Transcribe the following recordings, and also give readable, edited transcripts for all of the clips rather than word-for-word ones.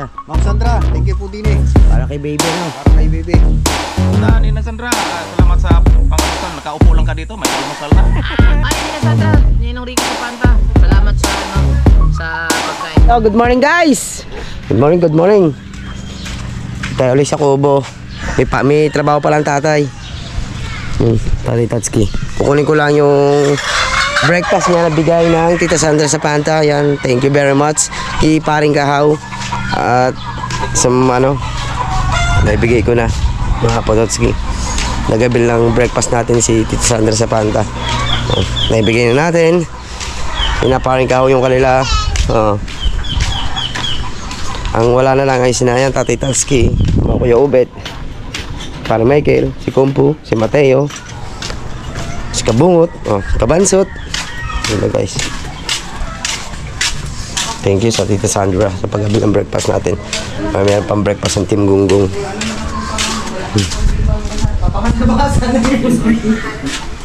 Sandra. Ma'am Sandra, thank you po din eh. Para kay baby, no? Para kay baby. Nina Sandra, salamat sa pangalusan. Nakaupo lang ka dito, may almusal na. Ay, Nina Sandra, Ninong Rico sa Panta. Salamat sa sa pagkain. Oh, good morning, guys. Good morning, good morning. Tayo ulit sa Kubo. May trabaho pa lang tatay. Tatay Tatsuki. Kukunin ko lang yung breakfast niya na bigay ng Tita Sandra sa Panta. Yan, thank you very much. Kay Paring Kahaw. At sa naibigay ko na mga Tatsuki. Nagabil ng breakfast natin si Tita Sandra sa Panta. Naibigay na natin. Pinaparing Kahaw yung kanila. Ang wala na lang ay sinayan Tatay Tatsuki, mga Kuya Ubet, para Michael, si Kumpu, si Mateo, si Kabungot, Kabansot. Yun guys. Thank you sa Tita Sandra sa paggabi ng breakfast natin. Mayroon pang breakfast ng Team Gunggong.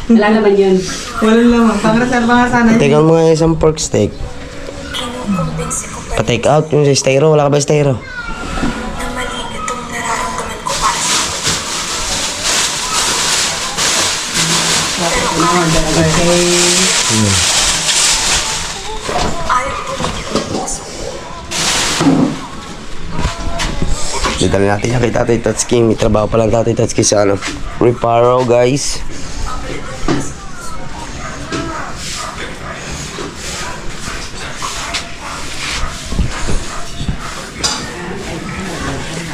Wala naman yun. Wala naman, pangarasal mga sana. Teka mo nga isang pork steak. Pa-take out yung sa styro. Wala ka ba styro? Dito natin yung kay Tatay Tatsuki. May trabaho pa lang Tatay Tatsuki sa Reparo, guys.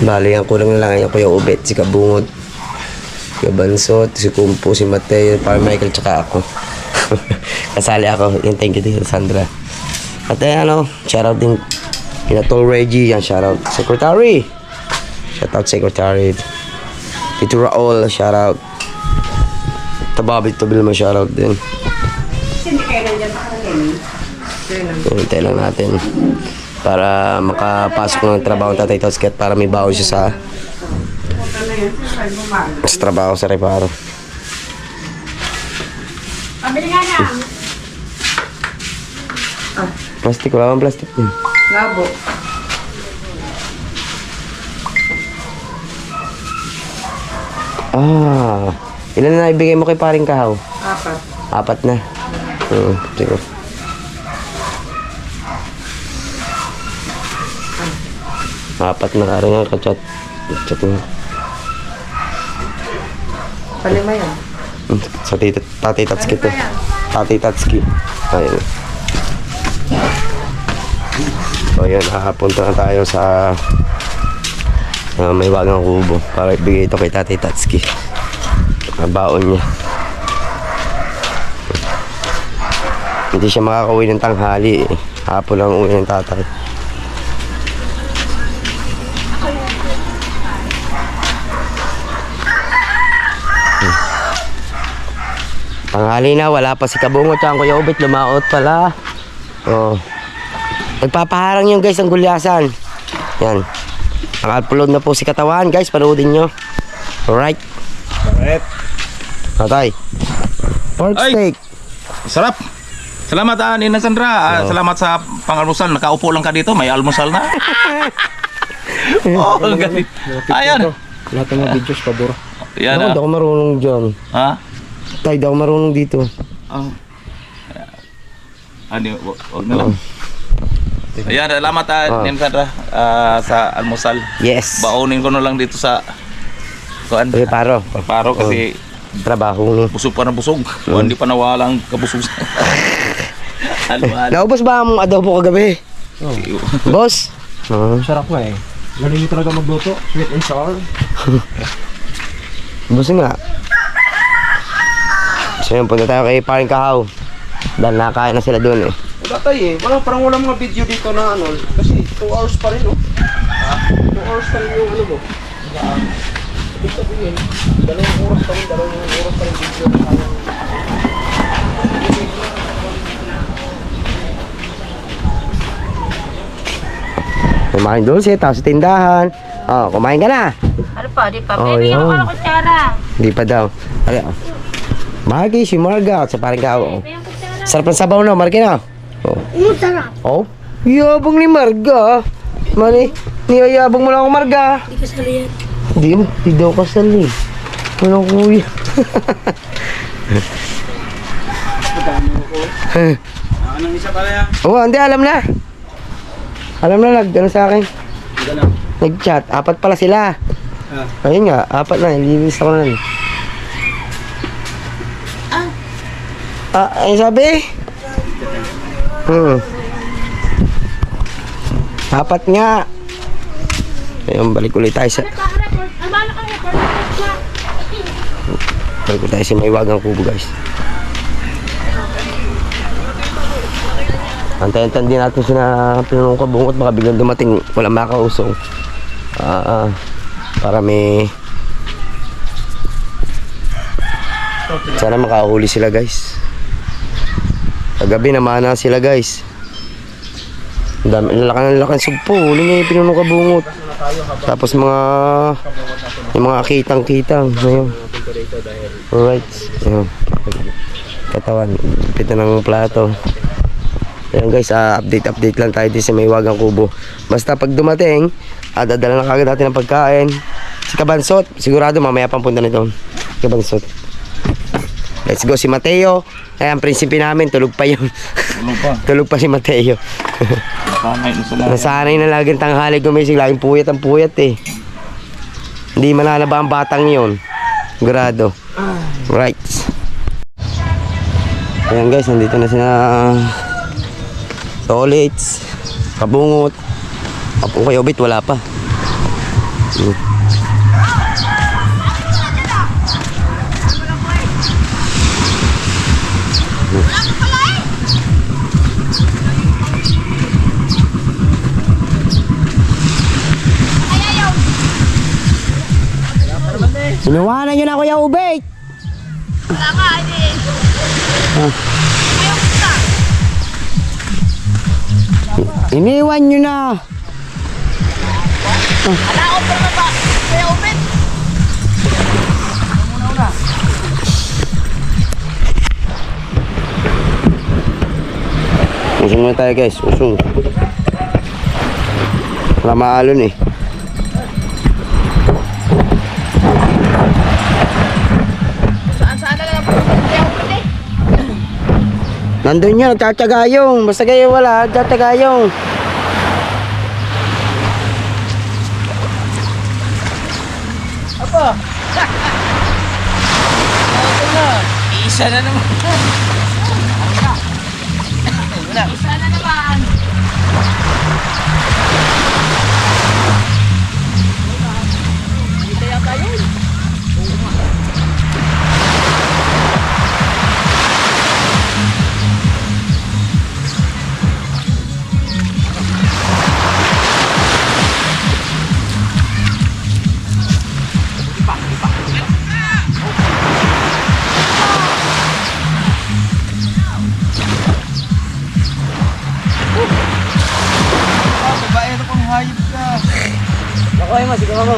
Bali, ang kulang na lang yung Kuya Ubet, si Kabungot, si Kabansot, si Kumpu, si Mateo, para Michael, tsaka ako. Kasali ako. Yan, thank you, Sandra. At shoutout din Pinatol Reggie, yan, shoutout Secretary. Shoutout Secretary. Tito Raul, shoutout. Tababit to Bilma, shoutout din. Hindi kayo nandiyan pa kami. Hintay lang natin para makapasok ng trabaho ng Tatay Tatsuki at para may baon siya sa trabaho sa Reparo. Pabili nga na. Plastic, wala bang plastic din? Labo. Ilan na ibigay mo kay Paring Kahaw? 4. 4 na. Sige. Apat na karo nga ka-chat. Chat mo. Palima yan. Sa Tatay Tatsuki to. Tatay Tatsuki. Ayun. So yun, punta na tayo sa may bagang kubo para ibigay ito kay Tatay Tatsuki. Baon niya. Hindi siya makakauwi ng tanghali eh. Hapon lang uwi ng tatay. Tanghali na, wala pa si Kabungot at Kuya Ubet, lumaot pala. Nagpapaharang yung guys ang gulyasan. Yan. Naka-upload na po si Katawan guys, panoodin nyo. Alright. Tatay. Pork steak. Sarap. Salamat Nina Sandra. Salamat sa pangalmusal. Nakaupo lang ka dito, may almusal na. Ang galing. Ayan. Lahat ng mga videos, pabura. Yan. Hindi ako marunong dyan. Ha? Tay, di ako marunong dito. Wag na lang. Ayan, salamat Nina Sandra sa almusal. Yes. Baonin ko na lang dito sa kuan. Reparo. Paro kasi Trabaho. busog pa na busog. Hindi pa nawalang kabusog. Naubos ba ang adobo kagabi? Boss? Sarap nga eh. Galing nyo talaga magluto. Sweet and sour. Boss nga. So yun, punta tayo kay Paring Kahaw. Dahil nakain na sila doon eh. Wala tayo eh. Parang wala mga video dito na kasi 2 hours pa rin 2 hours pa rin yung mo. Ibig sabihin, 2 oras pa rin video na kaya. Kumain doon siya, tapos sa tindahan. Kumain ka na. Ano pa? Di pa. Oh, Baby, yun. ako na kutsara. Hindi pa daw. Magi, si Marga, sa Paring Kahaw. Sarap ng sabaw na, Marga na. Sarap. Yabang ni Marga. Mali, niyayabang mo lang ako, Marga. Hindi ka sali yan. Hindi daw kasali. Walang kuya. Anong isa pala yan? Oo, hindi, alam na. Alam na, ano sa akin. Nag-chat, 4 pala sila. Ayun nga, 4 na, nililis ako na. Ayun sabi? 4 nga. Ayun, balik ulit tayo sa... Balik ulit tayo sa Maywagang Kubo, guys. Antayin-antayin din natin sila pinunong kabungot, baka biglang dumating, walang makausong. Para may... Sana makahuli sila, guys. Kagabi namana sila, guys. Lalakan sugpo, huli niya yung pinunong kabungot. Tapos yung mga kitang-kitang. Ayun. Alright. Ayun. Katawan. Pito ng plato. Ayan guys, update lang tayo din sa Maywagang Kubo. Basta pag dumating, dadala na kagad natin ng pagkain. Si Kabansot, sigurado mamaya pang punta nito. Kabansot. Let's go si Mateo. Ayan, prinsipe namin, tulog pa yun. Tulog pa si Mateo. Nasanay na laging tanghali gumising, laging puyat ang puyat eh. Hindi manalaba ang batang yun. Grado. Right. Ayan guys, nandito na sila. Solits, kabungot. Apo kayo bit, wala pa. Sinuwanan nyo na Kuya Ubay. Wala ka, hindi. Ayaw kita. Iniwan nyo na. Alaon pa na ba? Kaya umit. Usong muna tayo guys, usong. Wala maalon eh. Saan na lang po. Kaya umit eh. Nandun yun, nagtatagayong. Basta kayo wala, nagtatagayong. Apa? Ito na. Isa na naman. Isa na naman. Hindi kaya tayo. Nakuha mo, sige mo.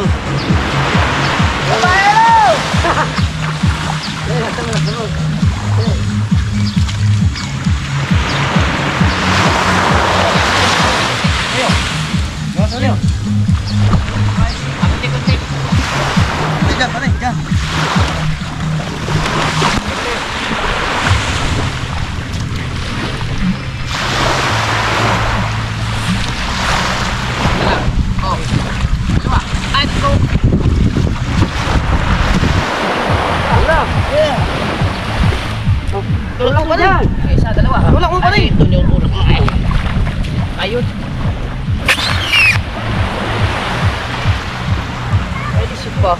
Tulak mo dyan. Isa, dalawa. Tulak mo pa rin. Tulak mo. Ayun. Ay, disip pa.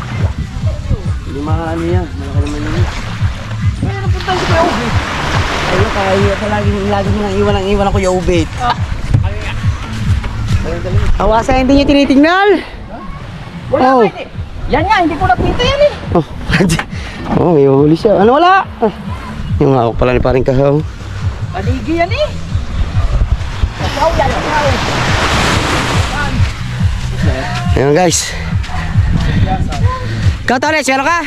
Hindi maano yan, malaki naman yun. Ay, napunta si Kuya Ubit. Ayun, kaya pa lagi mo nang iwan ang Kuya Ubit. Awasa, hindi niyo tinitingnan. Wala ka hindi. Yan nga, hindi ko napita yan eh. Oh, may huli siya. Ano wala? Yung hawak pala ni paring kahaw. Paligi yan eh. Kasaw yan, kasaw. Ayan guys. Ikaw Torres, meron ka?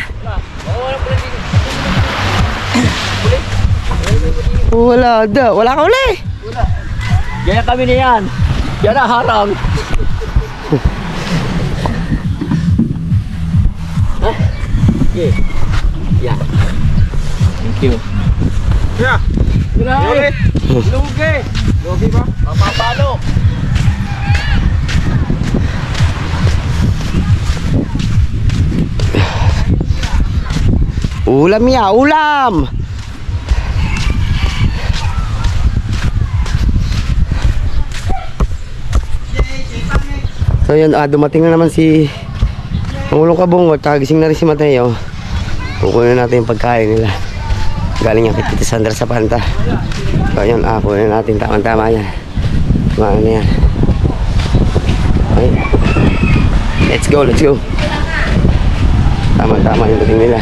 Wala daw. Wala ka uli. Ganyan kami na yan. Yan ang harang. Okay. Yeah. Thank you. Yeah. Lugi. Lugi. Lugi ba? Papapalo. Ulam ya, ulam. So yun, dumating na naman si Pangulong Kabungot, tsaka gising na rin si Mateo. Kukunin natin yung pagkain nila. Galing yan kay Tita Sandra sa Panta. So yun, kunin natin, tama-tama yan. Ano yan. Okay. Let's go, let's go. Tama-tama yung dating nila.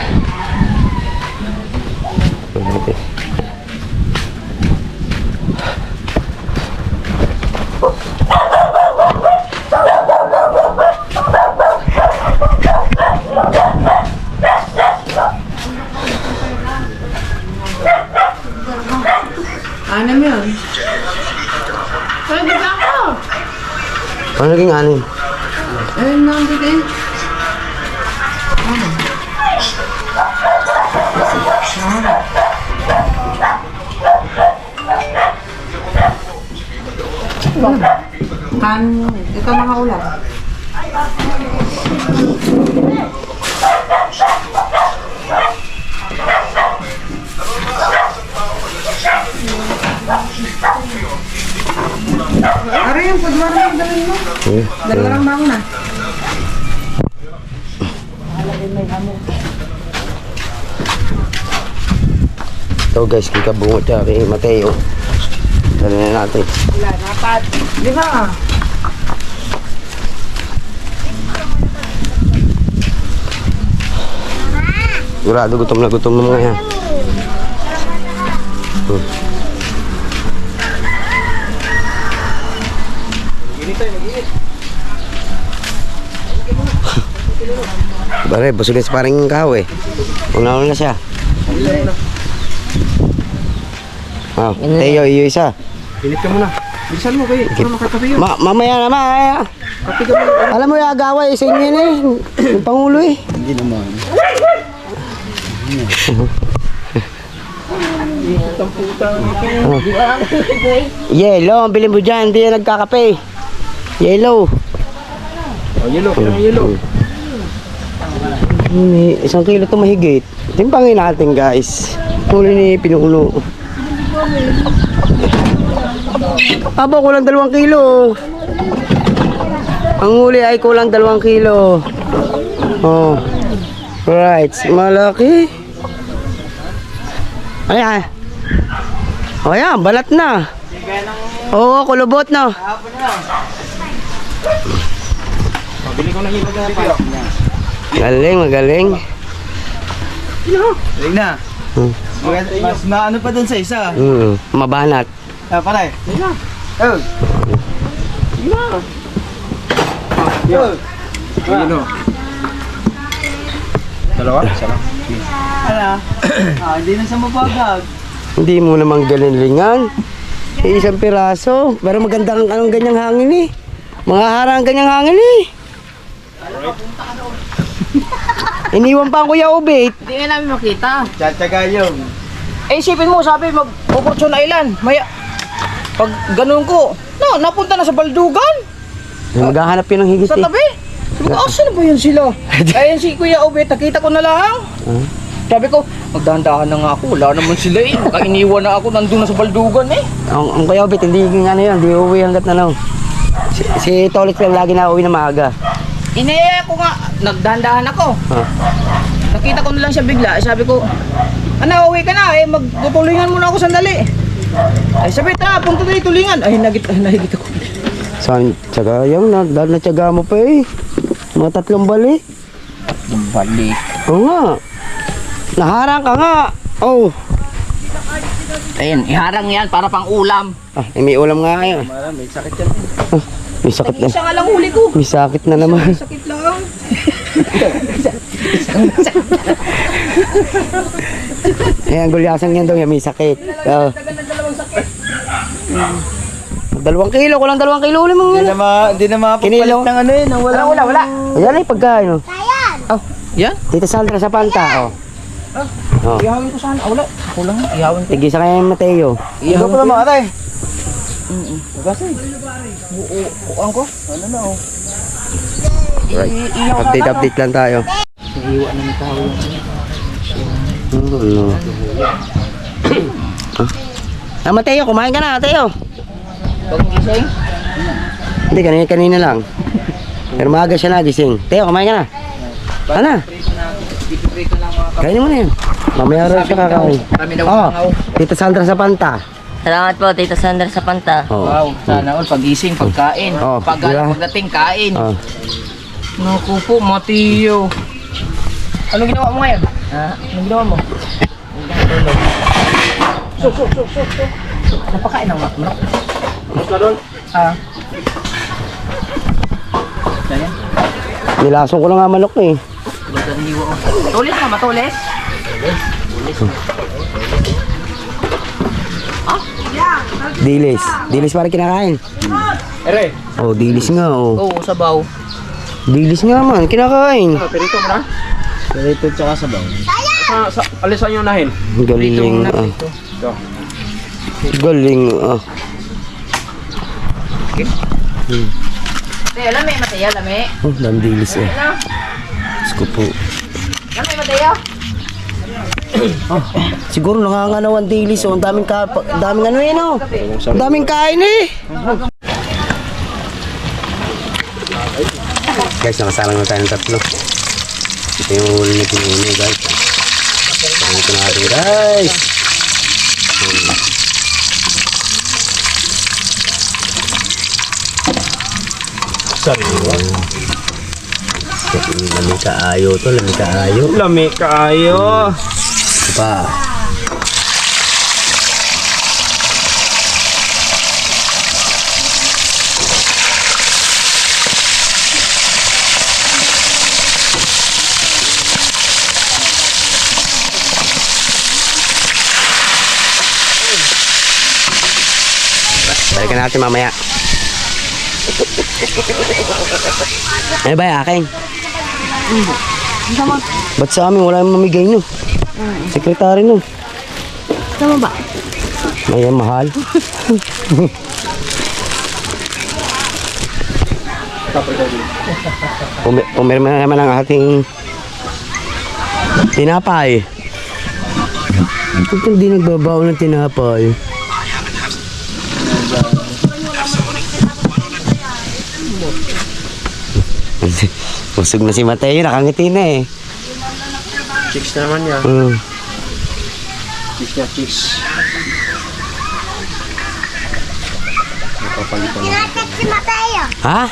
Anim yun. Pwede ba ako? Ano naging anin? Ayun na, hindi. Kanin mo. Ikaw nakaulam. Ano yung pagmara yung dalhin mo? Dalawa lang bangon na. So guys, kay Kabungot tsaka kay Mateo. Dali na natin. Wala, dapat. Di ba? Sigurado gutom na mga yan. Bare, busog na si parang kahoy. Una na siya. Teo, iyo isa. Pinit ka muna. Bilisan mo kayo. Ano makakape yun? Mamaya na, mamaya. Kape ka muna. Alam mo yung agaway, sa inyo yun eh. Yung Pangulo eh. Hindi naman. Yellow, ang bilhin mo dyan. Hindi yan nagkakape. Yellow. Oh, yellow. Yung yellow. Isang kilo ito mahigit. Timpangin natin guys. Huli ni Pinuno. Aba, kulang 2 kilo. Ang huli ay kulang 2 kilo. Oh. Right, malaki. Ayan. O yan, balat na. Oo, kulubot na. Pabili ko na hilo ng video. Galing, magaling. Galing na. Mas maano pa dun sa isa. Mabanat. Pare. Oh. Yo. Hilo. Dalawa? Isa lang. Ala. Hindi na siya mapagag. Hindi mo naman galinlingan. Isang piraso. Pero maganda ang anong ganyang hangin eh. Mga harang ganyang hangin eh. Iniwan pa ang Kuya Ubit. Hindi nga namin makita. Tsatsaga yung. Eh, isipin mo, sabi, mag-Fortune Island. Maya, pag ganun ko, napunta na sa Baldugan. Maghahanap yun ng higit Sa eh. tabi. Sabi ko, asan na ba yun sila? Ayun si Kuya Obet, nakita ko na lang. Sabi ko, magdahan-dahan na nga ako. Wala naman sila eh. Baka iniwan na ako, nandun na sa Baldugan eh. Ang Kuya Ubit, hindi ano yun. Hindi uuwi hanggat na lang. Si Tolik lang lagi na uwi na maaga. Inaya ko nga, nagdahan-dahan ako. Nakita ko na lang siya bigla. Sabi ko, uwi ka na eh. Magtutulingan muna ako sandali. Ay sabi, tara, punta tayo tulingan. Ay, nahigit ako. Saan? Tsaga yung natsaga mo pa eh. Mga 3 balik. Balik. Oo nga. Naharang ka nga. Oh. Ayun, iharang yan para pang ulam. May ulam nga kayo. May sakit yan. May sakit na. Isa nga lang huli ko. May sakit na naman. Sakit lang. Ayan, gulyasang yan daw yan. May sakit. Oh. 2 kilo, kulang 2 kilo ulit mga yan. Hindi na mapapalit Kinilaw. ng ano yun. Wala. Ayan ay pagkain. Oh. Oh, yan. Tita Sandra sa Panta. Oh. Oh. Ihawin ko sana. Wala. Kulang. Ihawin ko. Tigisa kay Mateo. Ihawin ko. Mga atay. Kasi. Buuan ko. Ano na oh. Right. Update lang tayo. Iiwan na ng tao yun. Mateo, kumain ka na, Mateo. Bagong gising? Hindi, kanina lang. Pero maaga siya nagising. Teo, kumain ka na. Ano? Ipiprito lang mga Kainin mo na yan. Mamaya rin siya kakain. Kami daw Oh, mangaw. Tita Sandra sa Panta. Salamat po, Tita Sandra sa Panta. Oh. Wow, sana all pagising, pagkain. Oh, diba? Pagdating, kain. Oh. Naku po, Matiyo. Ano ginawa mo ngayon? Ha? Ano ginawa mo? Sok. Napakain ng manok. Tapos na doon. Ah. Ganyan. Nilasong ko na nga manok eh. Tulis ka, matulis? Dilis. Dilis para kinakain. Ere, Oh, dilis nga oh. Oo, sabaw. Dilis nga man, kinakain. perito mo na. Perito tsaka sabaw. Alisan yung nahin. Galing. Ah. Ito. Galing. Ah. Mateo, lami, Mateo, lami. Oh, dami dilis eh. Ano? Diyos ko po. Lami, Mateo. Siguro nanganganawan dilis oh. Ang daming ano yun oh. Ang daming kain eh. Guys, nakasalang na tayo ng 3. Ito yung huli na pinuni guys. Ito natin guys. Lami kaayo to, lami kaayo. Lami kaayo. Ito pa. Balikan natin mamaya. Ano ba yung akin? Ba't sa amin wala yung mamigay nyo? Sekretary nyo. Tama ba? May mahal. Pumirma na naman ang ating tinapay. Ito hindi nagbabaw ng tinapay. Busog na si Mateo, nakangiti na eh. Chicks na naman yan. Chicks na chicks. Tinatat si Mateo. Ha?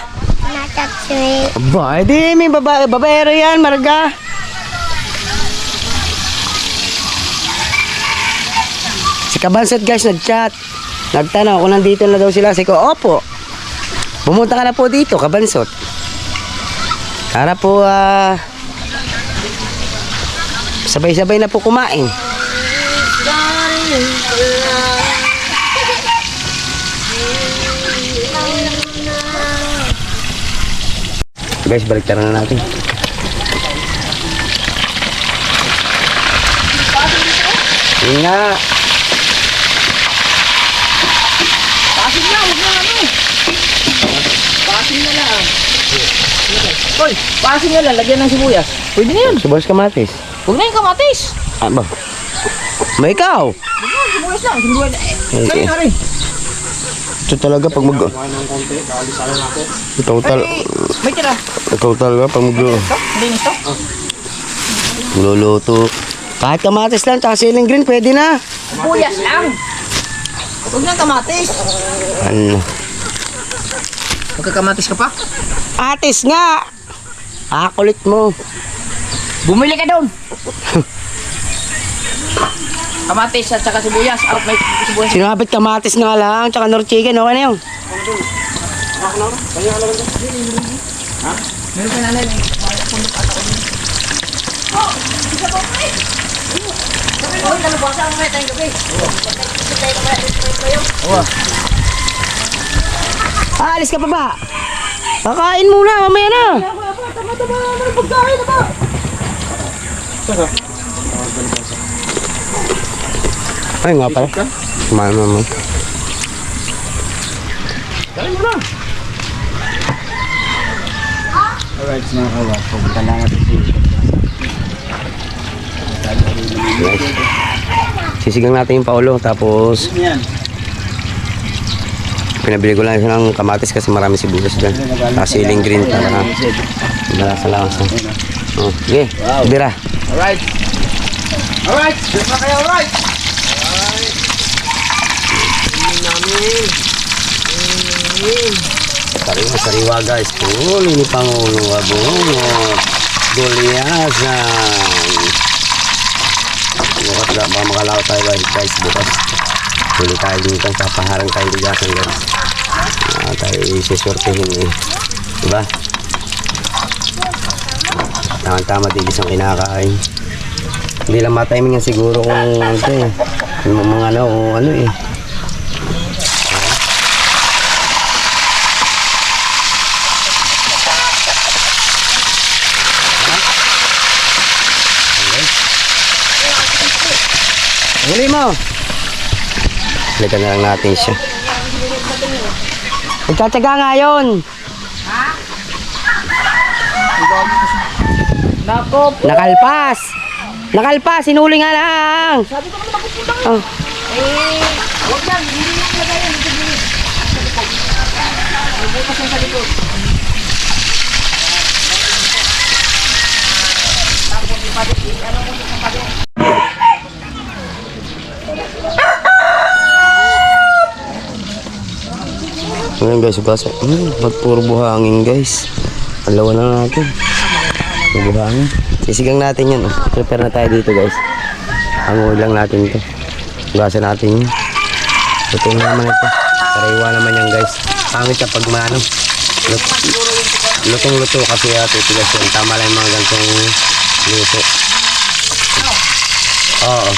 Tinatat si... Aba, edi may babaero yan, marga. Si Kabansot guys, nag-chat. Nagtanong kung nandito na daw sila. Sabi ko, opo. Pumunta ka na po dito, Kabansot. Para po, sabay-sabay na po kumain. Guys, balik na natin. Yun nga. Pasin na, huwag na ano. Pasin na lang. Hoy, pasin na lang, lagyan ng sibuyas. Pwede na yun. Subos kamatis. Huwag na yung kamatis. Ah, ba? May ikaw. Huwag na, sibuyas lang. Sibuyas. Okay. Kaya na rin. Ito talaga pag mag... Ikaw May tira. Ikaw talaga pag Ito, linis to. magluluto. Kahit kamatis lang, tsaka ceiling green, pwede na. Sibuyas lang. Huwag na kamatis. Ano? Magkakamatis ka pa? Atis nga! Ah, kulit mo. Bumili ka doon. Kamatis at saka sibuyas. Out, may sibuyas. Sinabit kamatis nga lang, tsaka nor chicken, okay na yun. Meron ka nanay. Aalis ka pa ba? Kakain muna, mamaya na. Ay nga pala. Kumain mo. Alright, mga kawas. Pupunta na natin dito. Yes. Sisigang natin yung paulo, tapos Yan. pinabili ko lang siya ng kamatis kasi marami sibuyas dyan. Tapos siling green para malasa-lasa. Oh, sige, bira. Alright. Alright. Diyan na kayo, alright. Sariwa guys. Huli ni Pangulo Abungot. Goliasan. Bukas na, baka makalaw tayo guys bukas. Huli tayo dito, papaharang tayo ligasan guys. Tayo isisortehin eh. Diba? Tama-tama tigis ang kinakain. Hindi lang matiming yan siguro kung ano eh. Yung mga ano, kung ano eh. Huli mo! Balikan na lang natin siya. Nagtsatsaga nga yun! Nako, Nakalpas! Nakalpas! Sinuli nga lang! sabi ko naman makupulang. Oh. Huwag yan, hindi lang lagay yan. Ito din. Sa likod. Bukas yan sa likod. Tapos ipadik, ano mo sa padik. Ngayon guys, basa. Ba't puro buhangin guys? Alawa na natin. Puro buhangin. Sisigang natin yan. Oh. Prepare na tayo dito guys. Hangoy lang natin ito. Gasa natin yun. Ito naman ito. Sariwa naman yan guys. Pangit siya pag maano. Lutong-luto kasi titigas yan. Tama lang yung mga gantong luto. Oo.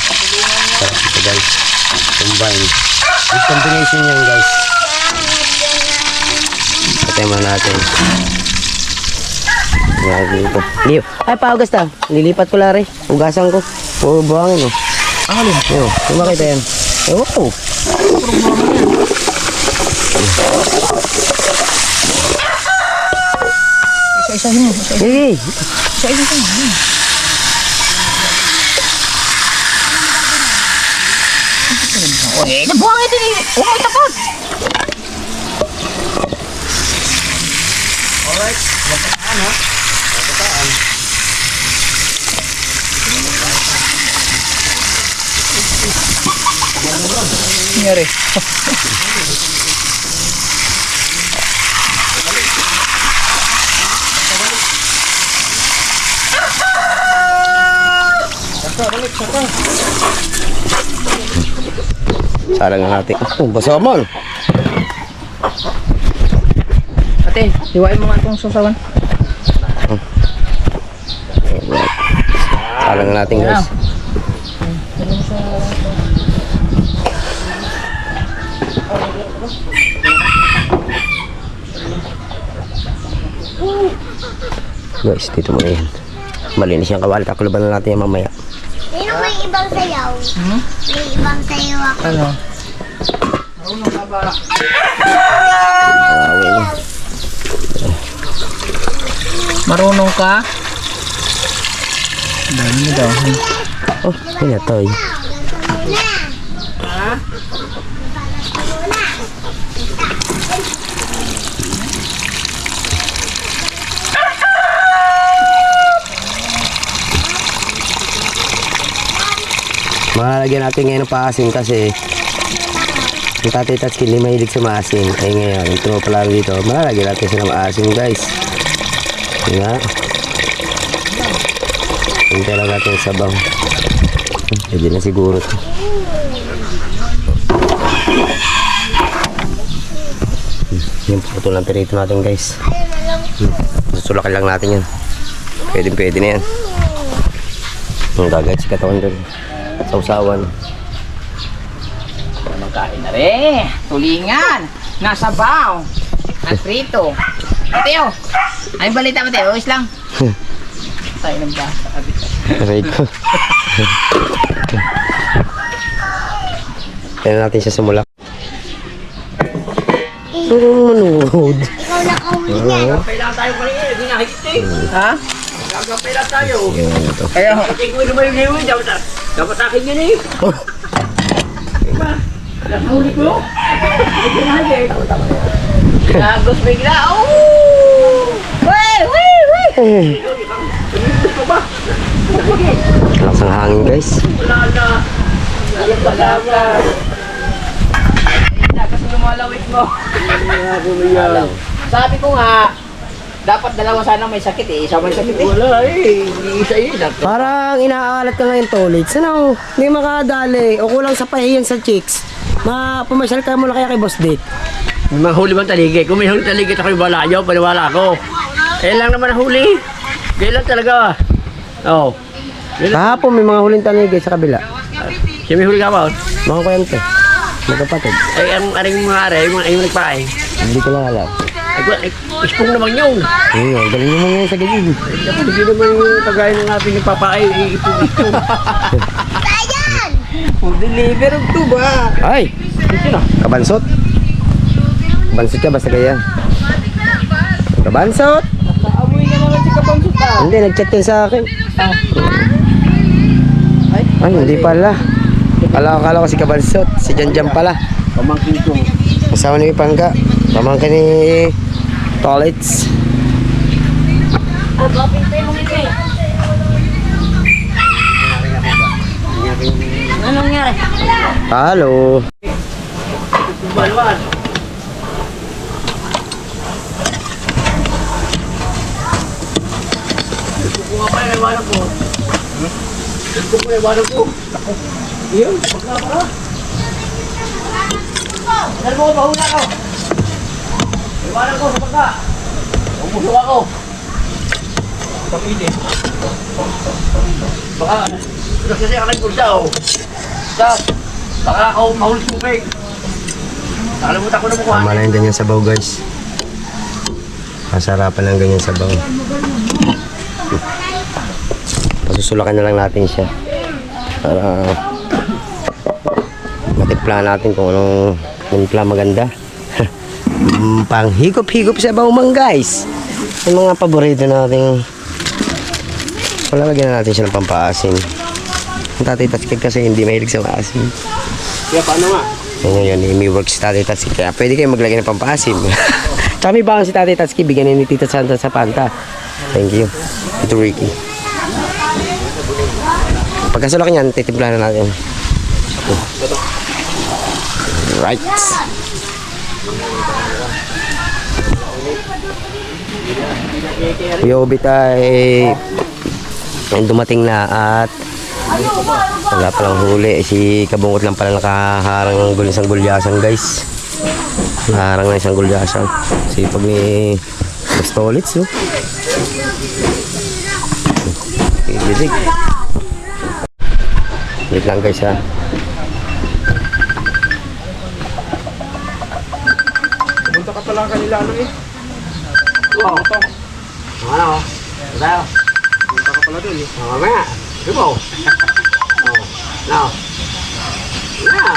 Sarap ito guys. Combine. Yung combination yan guys. Patay mo natin. Dito. Leo. Ay, paugas ta. Lilipat ko lari. Ugasan ko. Puro buhangin, oh. Alin? Yo, kung makita yan. Oh. Isa-isahin mo. Sige. Isa-isahin mo. Nabuhang ito ni. Oh, may takot. Nangyari. Sarang nga natin. Oh, basa man. Ate, hiwain mo nga itong susawan. Sarang nga natin guys. Guys, dito mo na yan. Malinis yung kawali. Takuluban na natin yan mamaya. Sino may ibang sayaw? May ibang sayaw ako. Ano? Marunong ka? Dami mo daw. Oh, yun na toy. Malalagyan natin ngayon ng paasin kasi yung Tatay Tatsuki hindi mahilig sa maasin. Ay ngayon, ito mo pala dito. Malalagyan natin siya ng maasin guys. Yun nga. Hintay lang natin yung sabaw. Pwede na siguro ito. Yung puto ng pirito natin guys. Susulakin lang natin yan. Pwede na yan. Ang gagawin si katawan doon. Sausawan. Anong kain na rin? Tulingan. Nasabaw. At prito. Mateo. Ay balita Mateo, is lang. Tayo ng basa. Aray ko. Tignan natin siya sumulak. Ano manuhod? Ikaw nakahuli niya. Kailangan tayo kanina, hindi nakikita eh. Ha? Gagapay lang tayo. Yan na to. Kaya Kasi kung lumayo-liwi, dapat akin yan eh. Diba? Nakahuli ko. Hindi na hali. nagos bigla. Oh! Wey, wey, wey. Gusto ba? Lakas ng hangin guys. Wala na. Wala na. Kasi lumalawit mo. Sabi ko nga, dapat dalawa sana may sakit eh. Isa may sakit eh. Wala eh. Hindi isa yun. Parang inaalat ka ngayon tolit. Sana hindi makadali. O kulang sa pahiyan sa chicks. Pumasyal ka muna kaya kay Boss Dick. May mga huli bang taligay? Kung may huli taligay at ako'y balayo, paniwala ko. Eh lang naman ang huli. Kailan talaga? Oo. Kahapon may mga huling taligay sa kabila. Siya may huli ka ba? Mga kwente. Magkapatid. Ay, ang aring mga are, yung nagpaay. Hindi ko lang alam. Ay, ispong naman yun. Ayun, galing mo ngayon sa gilid. Hindi naman yung kagaya ng ating nagpapaay, ipong-ipong. Bayan! Deliver of two ba? Ay! Kabansot. Kabansot ka basta kaya. Kabansot! Naamoy na naman si Kapansot ah. Hindi, nag-chat yun sa akin. Ay, hindi pala. Akala ko si Kabansot. Si Janjan pala. Pamangkin ko. Kasama ni Pangga. Pamangkin ni Tolits. Anong nangyari? Halo. Balwan. Gusto ko nga pa yung iwanan ko. Gusto ko yung iwanan ko. Iyon, pagkakara. Dahil mo ko, mahula ko. Iwanan ko sa pagka. Umusok ako. Kapili. Baka, kasi aking kursa oh. Baka ako mahuli tubig. Nakalimutan ko na mukha. Tama na yung ganyan sabaw guys. Masarapan ng ganyan sabaw. Pasusulakan na lang natin siya. Para matimpla natin kung anong timpla maganda. Pang higop-higop sabaw man guys. Yung mga paborito nating lalagyan na natin siya ng pampaasim. Ang Tatay Tatskig kasi hindi mahilig sa maasim. Kaya paano nga? Ngayon, may work si Tatay Tatskig. Kaya pwede kayo maglagay ng pampaasim. Tsaka may baon si Tatay Tatskig. Bigyan ni Tita Santa sa Panta. Thank you. Ito Ricky. Pagkasulak niyan, titimpla na natin. Right. Kuya Obit ay dumating na at wala palang huli. Si Kabungot lang pala nakaharang ng isang gulyasan guys. Nakaharang na isang gulyasan. Si pag may pistolets no. Ibig. Wait lang guys ha. Punta ka pala kanila ano eh. Oo. Ano? Tayo. Punta ka pala dun eh. Mamaya. Diba? Oh. Now. Yeah.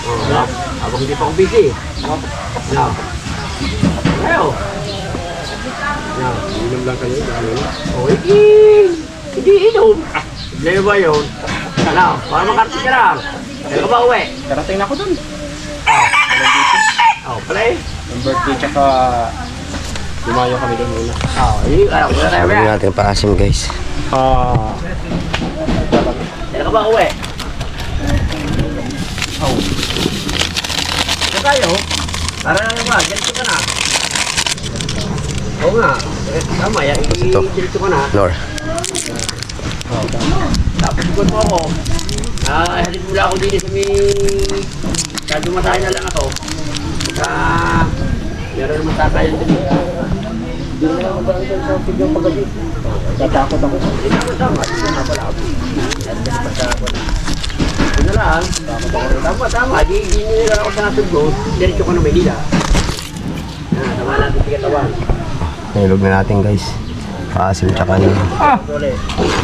Oh, now. Habang hindi pa ako busy. Now. Tayo. Now. Inom lang kayo. Oh, hindi inom. Hindi ba yun? Ano? Para makarating ka lang. Kaya ka ba uwi? Karating na ako dun. Oh, pala eh. Ang birthday tsaka lumayo kami doon muna. Oh, yun. Alam ko na tayo Sabi ba? natin paasim guys. Kaya ka ba uwi? Oh. Ito tayo. Tara na ba? Diyan ka na. Oo nga. Tama yan. Ito. Dito ka na. Nor. Tapos ikot mo ako. Halip mula ako dito sa may... Kaya dumatahin na lang ako. Meron naman tatayan dito. Hindi na lang ako sa pigyong paggabi. Tatakot ako. Hindi na tama. Hindi na pala ako. Hindi na lang. Tama. Hindi nila ako sa natugod. Diretso ka na Maynila. Nilog na natin guys. Paasim tsaka ano.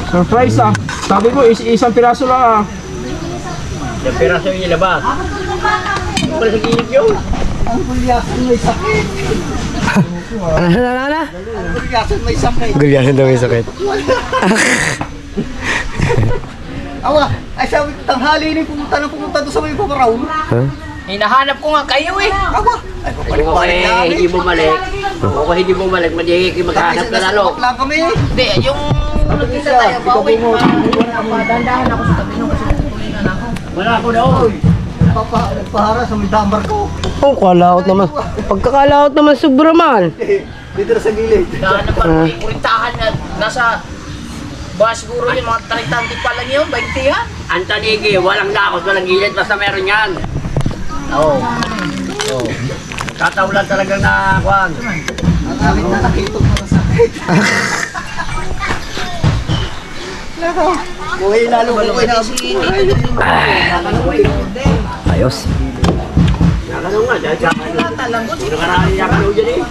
Surprise ah. Sabi mo, isang piraso lang ah. Yung piraso yung ilabas. Wala sa gilid yun. Ano? Gulyasan daw may sakit. Awa, ay sabi ko tanghali ni pumunta doon sa may paparaw. Huh? Hinahanap ko nga kayo eh. Awa, ay papalik-balik na kami. Hindi bumalik. O kung hindi bumalik, maghanap na lalo. Sakit lang kami. Hindi, yung nagkita tayo, pauwi. Dandahan ako sa tabi nung kasi tulingan ako. Wala ako doon. Nagpahara sa may dambar ko. Oh, kalaot naman. Pagkakalaot naman sobra man. Dito na sa gilid. Dahanap pa, kurintahan na nasa ba siguro yung mga 30 pa lang yun, 20 ha? Ang tanigi, walang lakot, walang gilid, basta meron yan. Oo. Oo. Kataulan talagang nakakuhan. Ang alit na nakitog mo na sakit. Buhay lalo, buhay na. Ayos. Nakano nga, dahil sa tulata lang ko. Sino karami nakano dyan eh?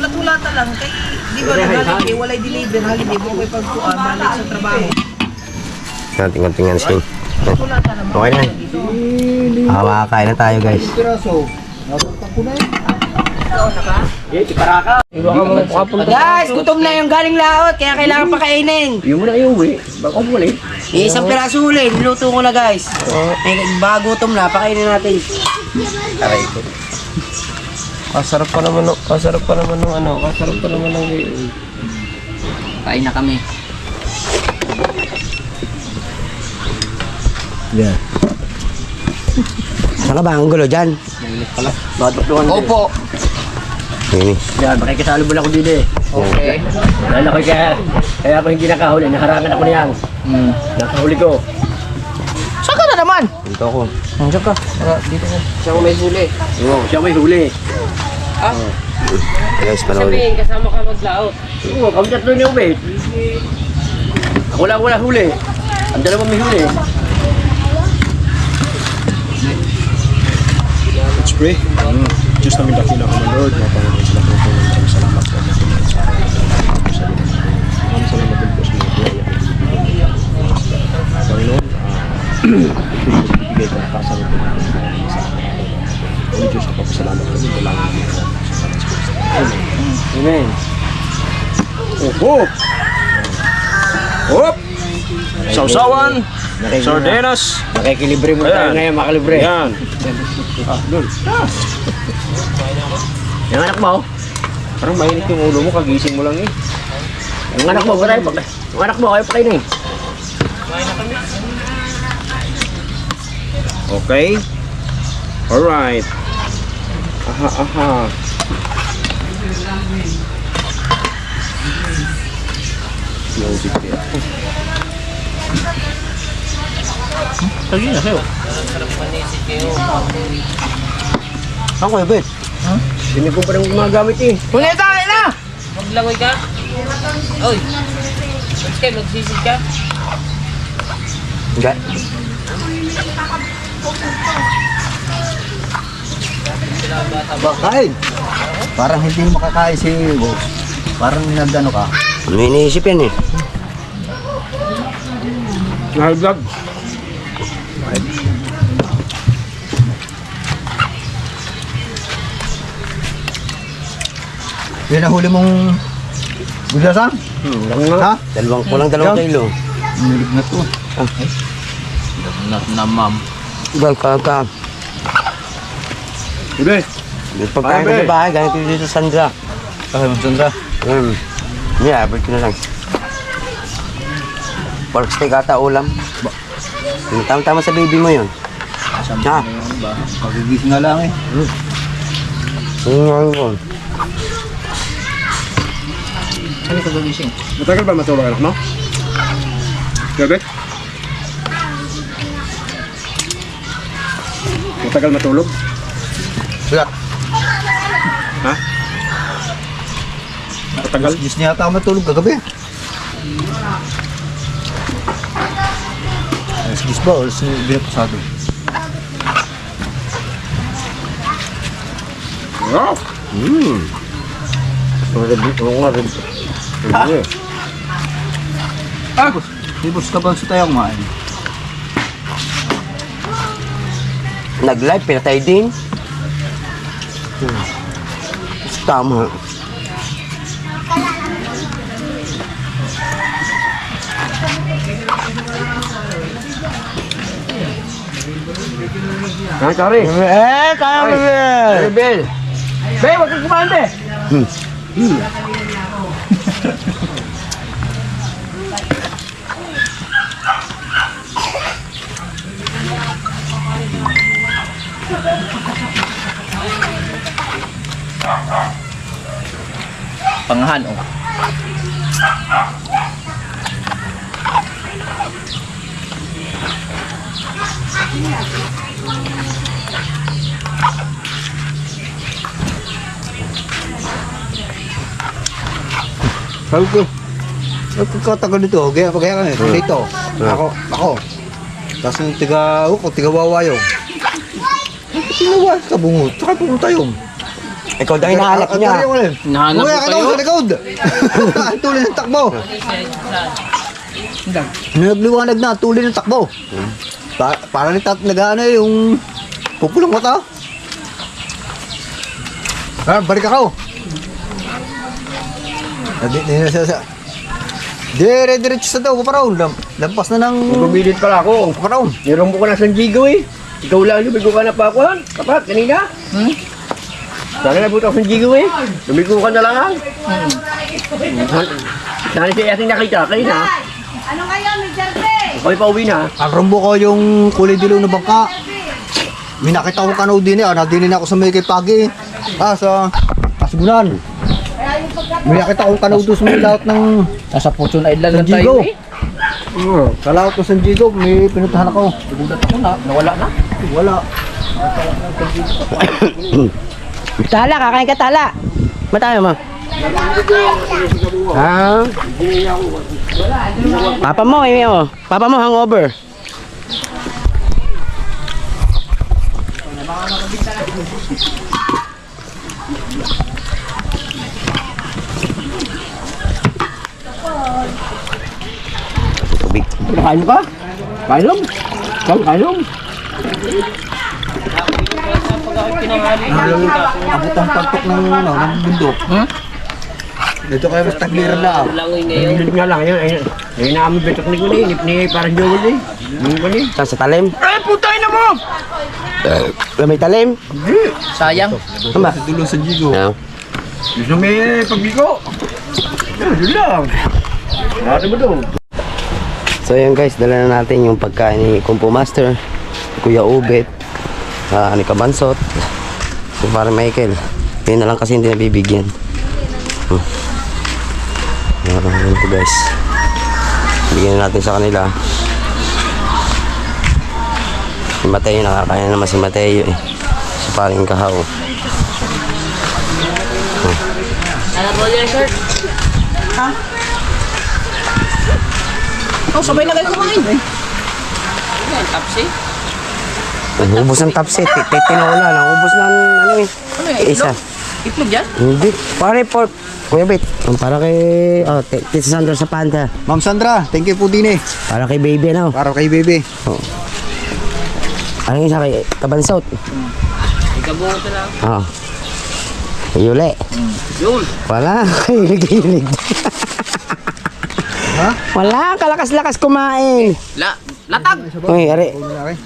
Tulata lang, kay di ba nagalit eh, walay deliver, halin di mo may pagkuhan, balik sa trabaho. Tingnan sing. Tulata naman. Okay na. Makakain na tayo guys. Piraso. Guys, gutom na yung galing laot, kaya kailangan pakainin. Yung muna yung uwi. Baka muli. Isang piraso uli, niluto ko na guys. Baka gutom na, pakainin natin. Aray ko. Kasarap pa naman ng ano. Kasarap pa naman ng Kain na kami. Yeah. Saan ka ba? Ang gulo dyan. Opo. Ini. Yan, makikisalubol ako din eh. Okay. Dahil ako kaya ako hindi nakahuli, nakarangan ako niyan. Nakahuli ko. Saan ka na naman? Dito ako. Diyan ka. Dito ka. Siya ko may huli. Oo, siya may huli. Guys, panahuli. kasama ka maglaot. Oo, kami tatlo niyo, wait. Ako lang wala huli. Ang dalawa may huli. Let's pray. Diyos namin dakila ka, Lord. Mga Panginoon sila po po. Maraming salamat sa mga Panginoon sa akin. Maraming salamat din po sa mga buhay. Panginoon, ibigay ko na kasama po sa akin. Panginoon Diyos, napapasalamat kami. Dalangin mo sa Amen. Amen. Opo! Hop! Sausawan! Sardenas! Makikilibre mo tayo Ayan. ngayon, makalibre. Yan! Lord. Yung anak mo, Parang mainit yung ulo mo, kagising mo lang eh. yung anak mo, kayo pa kayo na eh. Okay. Alright. Aha. Music din. Lagi na kayo. Saan ko, Ebet? Hindi ko pa rin gumagamit eh. Kunin tayo na! Maglangoy ka? Oy! Magsisid ka? Hindi. Kain. Parang hindi makakain si boss. Parang nagano ka. Ano iniisip yan eh? Nahal-vlog. Yung nahuli mong gulasan? Ha? Dalawang kilo. Nilig na to. Na ma'am. Ibang ka. Ibe. Pagkain ko sa bahay, ganito yung dito sa Sandra. Kaya mo, Sandra. Yeah, abot ko na lang. Pork steak ata ulam. Tama-tama sa baby mo yun. Ha? Pagigising nga lang eh. Yung ko. Ano ka gumising? Matagal ba matulog anak mo? Gabi? Matagal matulog? Sulat. Ha? Matagal? Gusto niya ata matulog kagabi. Alas ba? Alas binapasado. Oh, Libos ka ba sa tayo kumain? Nag-live, pinatay din. Tama. Ay, sorry. Kaya mo yan. Bel. Bel, wag kang kumain, be. Pangahan, oh. Sabi ko, nagkakatagal dito, kaya kami, dito. Ako. Tapos yung tiga Wawayo. Tinawa ka bungot, saka pumunta yun. Ikaw daw hinahanap niya. Hinahanap Kuya ko ka kayo? daw sa likod. Ang tuloy ng takbo. Nagliwanag na, tuloy ng takbo. Para nag-ano yung pupulang mata. Balik ako. Dire-diretso sa daw, paparaw. Lampas na ng Gumilit pala ako. paparaw. Nirumbo ko na San Diego eh. Ikaw lang, lumigo ka na pa ako, han? Kapat, kanina. Sana nabuto ako San Diego eh. Lumigo ka na lang. Sana siya ating nakita, kanina. Ano ngayon, Mr. P? Okay pa uwi na. Ang rumbo ko yung kulay dilaw na bangka. May nakita ko kanaw din eh. Nadinin ako sa may kay Pagi. Sa Asgunan. May nakita ko kanaw doon sa may laot ng Nasa Puso na idlan San lang tayo Diego. eh. Sa laot ng San Diego, may pinuntahan ako. Nagulat ako na, nawala na. Wala. Tala, kakain ka tala. Matayo mo. Ah. Papa mo, Papa mo hangover. Tubig. Kain mo ka? Kain mo? Kain mo? Abot ang pagtok ng bundok. Dito kayo mas tagliran na. Hindi nga lang yun. Ayun na kami betok ni Guli. Ni parang Joel eh. Nung Guli. Saan sa talim? Ay, putay na mo! May talim? Sayang. Ano ba? Dulo sa Diego. Ano? Gusto may pagbigo. Yun lang. Mati mo doon. So yun guys, dala na natin yung pagkain ni Kumpo Master, Kuya Ubet, ni Kabansot, si Pare Michael. Yun na lang kasi hindi nabibigyan. Yun to guys. Bigyan natin sa kanila. Si Mateo, nakakain naman si Mateo eh. Si Paring Kahaw. Ano po yung shirt? Oh, sabay na kayo kumain. Yan, tapsi. Ubus ng tapset, tinola lang. Ubus ng ano eh. Ano yan, Isa. Itlog yan? Hindi. Pare pork. Kuya Bet. Para kay Tita Sandra sa Panda. Ma'am Sandra, thank you po din eh. Para kay baby ano. Para kay Bebe. Ano yung isa kay Kabansot? Ikabuto lang. Oo. Yule. Yun. Wala. Hilig-hilig. Ha? Wala. Kalakas-lakas kumain. Latag. Uy, ari.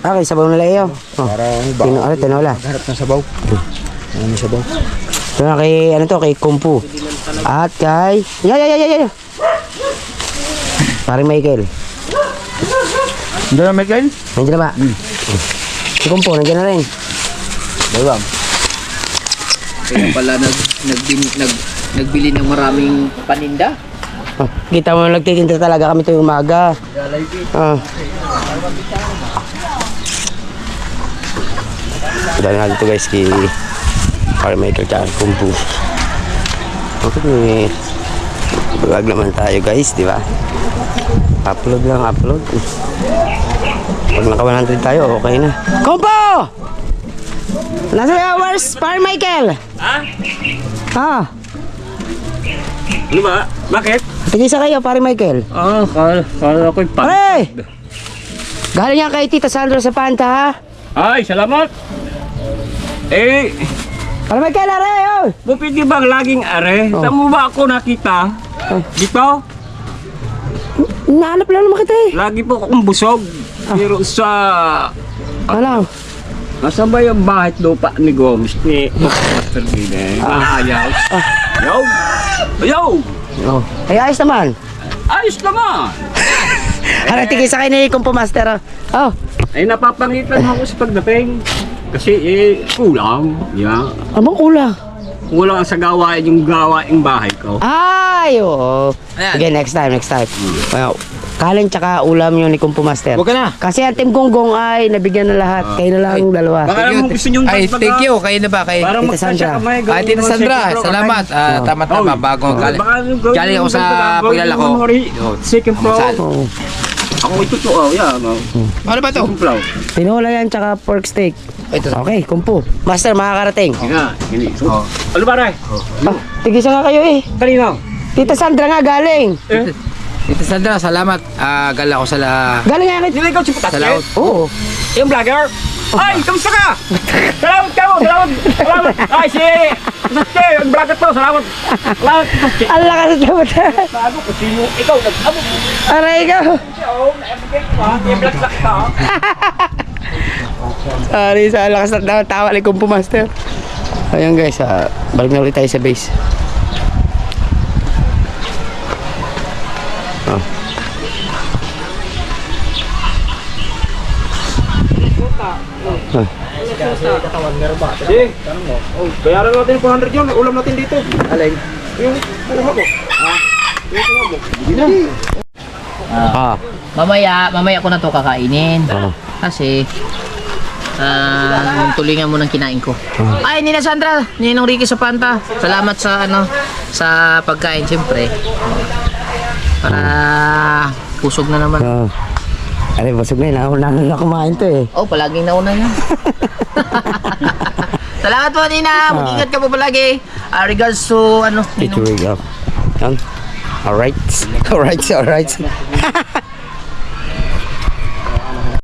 Okay, sabaw nila iyo. Oh. Para Tinola. harap ng sabaw. Ano may sabaw? Ito na kay, ano to, kay Kumpu. At kay... Yeah. Pare Michael. Hindi na Michael? Nandiyan na ba? Si Kumpu, nandiyan na rin. Dalawang. Kaya pala nagbili ng maraming paninda. Oh, kita mo nagtitinda talaga kami tuwing umaga. Dahil nga dito guys kay Pare Michael tsaka Kumpu. Okay, may vlog naman tayo guys, di ba? Upload lang, upload. Pag naka 100 tayo, okay na. Kumpu! Nasa where's Par Michael? Ah, Ano ba? Bakit? tigisa kayo, Par Michael. Kala ko'y Pare! Galing yan kay Tita Sandra sa Panta, ha? Ay, salamat! Eh, Par Michael, are, oh! pwede bang laging are? Saan mo ba ako nakita? Dito? Nahanap lang naman kita eh. Lagi po akong busog. Pero sa... Alam. Nasaan ba yung bahay at lupa ni Gomes? Ni Master Gine? Ayaw. Yo! Yo! Oh. Ay, ayos naman. Ayos naman! Ano, tigisa kayo ni Kumpo Master, oh. Ay, napapangitan ako sa pagdating. Kasi kulang. Yeah. Abang kulang. Kulang sa gawain yung gawaing bahay ko. Ay, oo. Sige, next time. Well, kanin tsaka ulam yun ni Kumpo Master. Huwag ka na. Kasi ang Team Gonggong ay nabigyan na lahat. Kayo na lang yung dalawa. Baka naman gusto nyo Ay, thank you. Kayo na ba? Kay Para Tita magkasya Sandra. kamay. Ay, Tita Sandra, salamat. Tama-tama, bago galing ako sa paglala ko. Second floor. Oo. Ako ito to, yan. Ano ba to? Second floor. Tinola yan tsaka pork steak. Ito. Okay, Kumpo. Master, makakarating. Gini. Ano ba, Ray? Ah, tigisa nga kayo eh. Kanina. Tita Sandra nga galing. Tita Sandra, salamat. Gala ko sa Galing nga kay... Sino ikaw si Putas? Salamat. Oo. Yung vlogger? Ay, kamusta ka? Salamat ka mo, salamat. Ay, si Putas, yung vlogger to, salamat. Salamat, Putas. Ang lakas naman. Bago ko, sino ikaw, nag-abot. Aray ikaw. Oo, na-abot ka, i-vlog ka. Sorry sa lakas na tawa ni Kumpo Master. Ayan guys, balik na ulit tayo sa base. Sige, bayaran natin yung 400 yun, ulam natin dito. Alay. Yung kuha mo. Mamaya ko na to kakainin. Kasi tulingan mo ng kinain ko. Ay, Nina Sandra, Ninong Ricky sa Panta. Salamat sa sa pagkain siyempre. Para pusog na naman. Aray, basog na yun. Nauna na kumain to eh. Oh, palaging nauna yan. Salamat po, Nina. Mag-ingat ka po palagi. Regards to It will go. Alright.